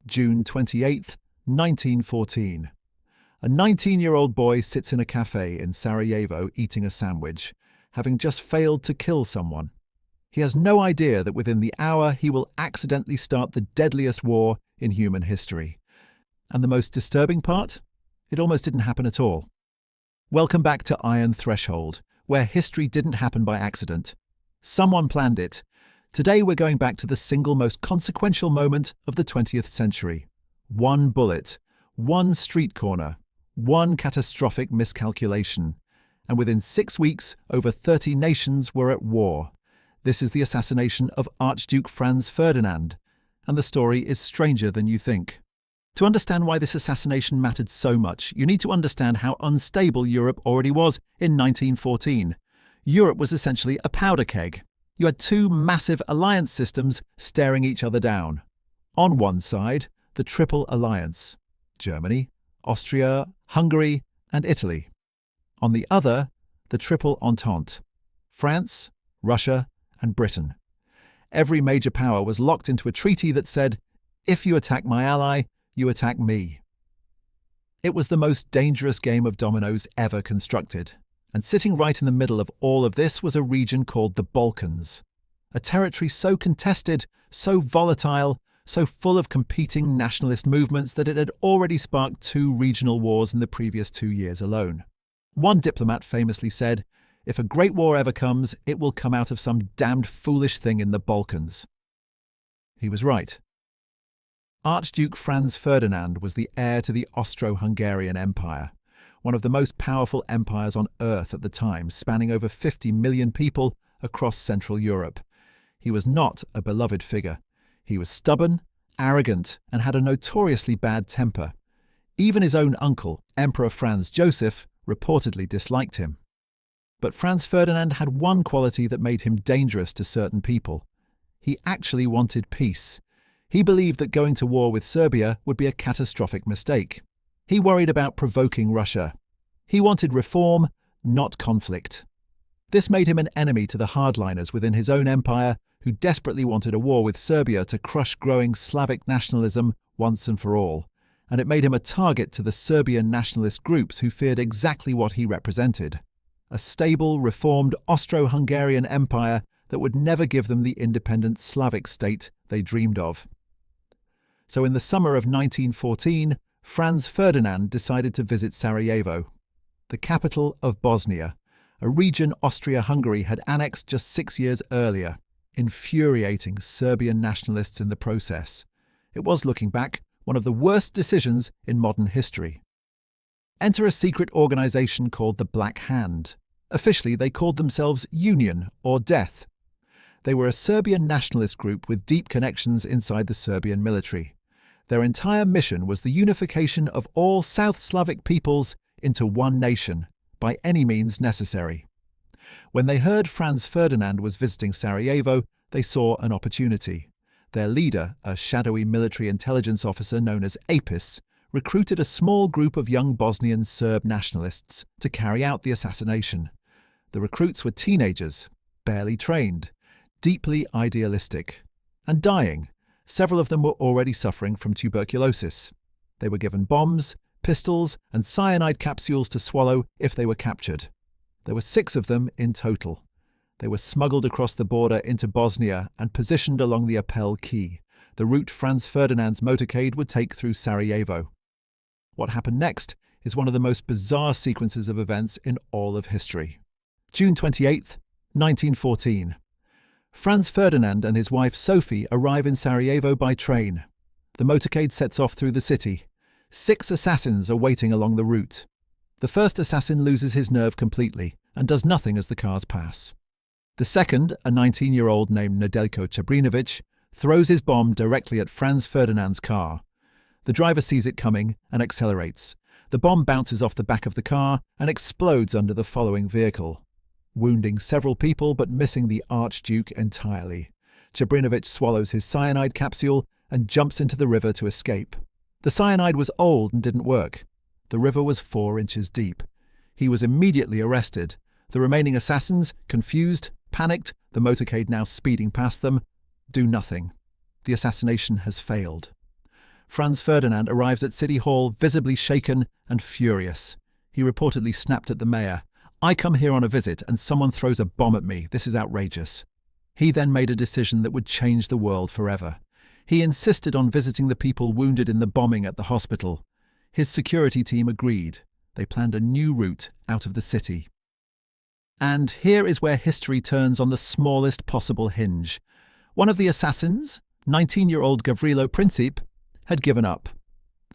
June 28th, 1914. A 19-year-old boy sits in a cafe in Sarajevo eating a sandwich, having just failed to kill someone. He has no idea that within the hour he will accidentally start the deadliest war in human history. And the most disturbing part? It almost didn't happen at all. Welcome back to Iron Threshold, where history didn't happen by accident. Someone planned it. Today we're going back to the single most consequential moment of the 20th century. One bullet, one street corner, one catastrophic miscalculation. And within 6 weeks, over 30 nations were at war. This is the assassination of Archduke Franz Ferdinand, and the story is stranger than you think. To understand why this assassination mattered so much, you need to understand how unstable Europe already was in 1914. Europe was essentially a powder keg. You had two massive alliance systems staring each other down. On one side, the Triple Alliance: Germany, Austria, Hungary, and Italy. On the other, the Triple Entente: France, Russia, and Britain. Every major power was locked into a treaty that said, if you attack my ally, you attack me. It was the most dangerous game of dominoes ever constructed. And sitting right in the middle of all of this was a region called the Balkans, a territory so contested, so volatile, so full of competing nationalist movements that it had already sparked 2 regional wars in the previous 2 years alone. One diplomat famously said, "If a great war ever comes, it will come out of some damned foolish thing in the Balkans." He was right. Archduke Franz Ferdinand was the heir to the Austro-Hungarian Empire, one of the most powerful empires on earth at the time, spanning over 50 million people across Central Europe. He was not a beloved figure. He was stubborn, arrogant, and had a notoriously bad temper. Even his own uncle, Emperor Franz Joseph, reportedly disliked him. But Franz Ferdinand had one quality that made him dangerous to certain people. He actually wanted peace. He believed that going to war with Serbia would be a catastrophic mistake. He worried about provoking Russia. He wanted reform, not conflict. This made him an enemy to the hardliners within his own empire who desperately wanted a war with Serbia to crush growing Slavic nationalism once and for all. And it made him a target to the Serbian nationalist groups who feared exactly what he represented: a stable, reformed Austro-Hungarian empire that would never give them the independent Slavic state they dreamed of. So in the summer of 1914, Franz Ferdinand decided to visit Sarajevo, the capital of Bosnia, a region Austria-Hungary had annexed just 6 years earlier, infuriating Serbian nationalists in the process. It was, looking back, one of the worst decisions in modern history. Enter a secret organization called the Black Hand. Officially, they called themselves Union or Death. They were a Serbian nationalist group with deep connections inside the Serbian military. Their entire mission was the unification of all South Slavic peoples into one nation, by any means necessary. When they heard Franz Ferdinand was visiting Sarajevo, they saw an opportunity. Their leader, a shadowy military intelligence officer known as APIS, recruited a small group of young Bosnian Serb nationalists to carry out the assassination. The recruits were teenagers, barely trained, deeply idealistic, and dying. Several of them were already suffering from tuberculosis. They were given bombs, pistols, and cyanide capsules to swallow if they were captured. There were 6 of them in total. They were smuggled across the border into Bosnia and positioned along the Apel Quay, the route Franz Ferdinand's motorcade would take through Sarajevo. What happened next is one of the most bizarre sequences of events in all of history. June 28th, 1914. Franz Ferdinand and his wife Sophie arrive in Sarajevo by train. The motorcade sets off through the city. 6 assassins are waiting along the route. The first assassin loses his nerve completely and does nothing as the cars pass. The second, a 19-year-old named Nedeljko Čabrinović, throws his bomb directly at Franz Ferdinand's car. The driver sees it coming and accelerates. The bomb bounces off the back of the car and explodes under the following vehicle, wounding several people but missing the Archduke entirely. Čabrinović swallows his cyanide capsule and jumps into the river to escape. The cyanide was old and didn't work. The river was 4 inches deep. He was immediately arrested. The remaining assassins, confused, panicked, the motorcade now speeding past them, do nothing. The assassination has failed. Franz Ferdinand arrives at City Hall visibly shaken and furious. He reportedly snapped at the mayor, "I come here on a visit and someone throws a bomb at me. This is outrageous." He then made a decision that would change the world forever. He insisted on visiting the people wounded in the bombing at the hospital. His security team agreed. They planned a new route out of the city. And here is where history turns on the smallest possible hinge. One of the assassins, 19-year-old Gavrilo Princip, had given up.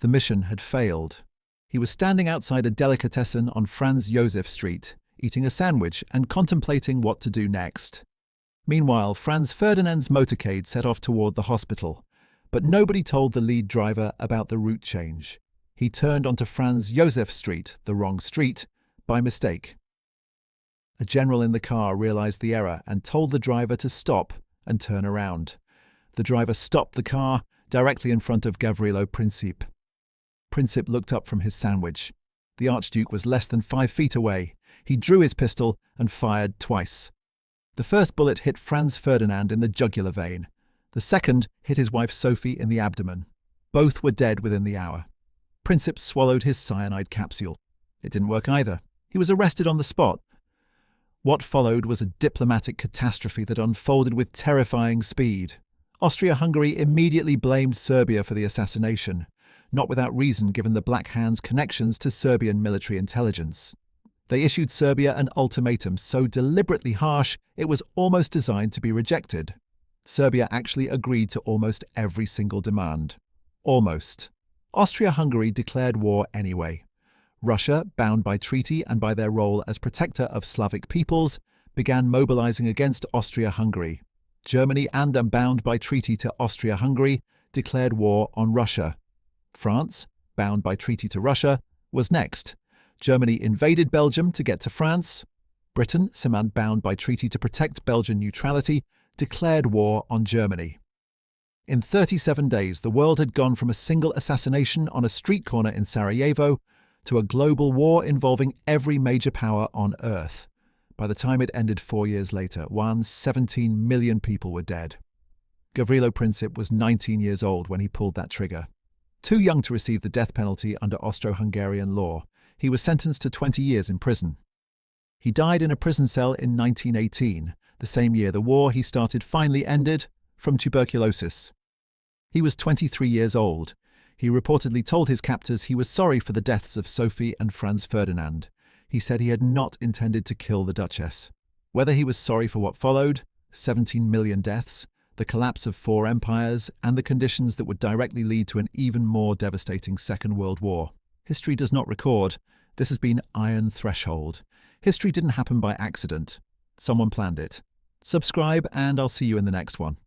The mission had failed. He was standing outside a delicatessen on Franz Josef Street, eating a sandwich and contemplating what to do next. Meanwhile, Franz Ferdinand's motorcade set off toward the hospital, but nobody told the lead driver about the route change. He turned onto Franz Josef Street, the wrong street, by mistake. A general in the car realized the error and told the driver to stop and turn around. The driver stopped the car directly in front of Gavrilo Princip. Princip looked up from his sandwich. The Archduke was less than 5 feet away. He drew his pistol and fired twice. The first bullet hit Franz Ferdinand in the jugular vein. The second hit his wife Sophie in the abdomen. Both were dead within the hour. Princip swallowed his cyanide capsule. It didn't work either. He was arrested on the spot. What followed was a diplomatic catastrophe that unfolded with terrifying speed. Austria-Hungary immediately blamed Serbia for the assassination, not without reason given the Black Hand's connections to Serbian military intelligence. They issued Serbia an ultimatum so deliberately harsh it was almost designed to be rejected. Serbia actually agreed to almost every single demand. Almost. Austria-Hungary declared war anyway. Russia, bound by treaty and by their role as protector of Slavic peoples, began mobilizing against Austria-Hungary. Germany, and bound by treaty to Austria-Hungary, declared war on Russia. France, bound by treaty to Russia, was next. Germany invaded Belgium to get to France. Britain, bound by treaty to protect Belgian neutrality, declared war on Germany. In 37 days, the world had gone from a single assassination on a street corner in Sarajevo to a global war involving every major power on Earth. By the time it ended 4 years later, 17 million people were dead. Gavrilo Princip was 19 years old when he pulled that trigger. Too young to receive the death penalty under Austro-Hungarian law, he was sentenced to 20 years in prison. He died in a prison cell in 1918, the same year the war he started finally ended, from tuberculosis. He was 23 years old. He reportedly told his captors he was sorry for the deaths of Sophie and Franz Ferdinand. He said he had not intended to kill the Duchess. Whether he was sorry for what followed, 17 million deaths, the collapse of 4 empires, and the conditions that would directly lead to an even more devastating Second World War, history does not record. This has been Iron Threshold. History didn't happen by accident. Someone planned it. Subscribe and I'll see you in the next one.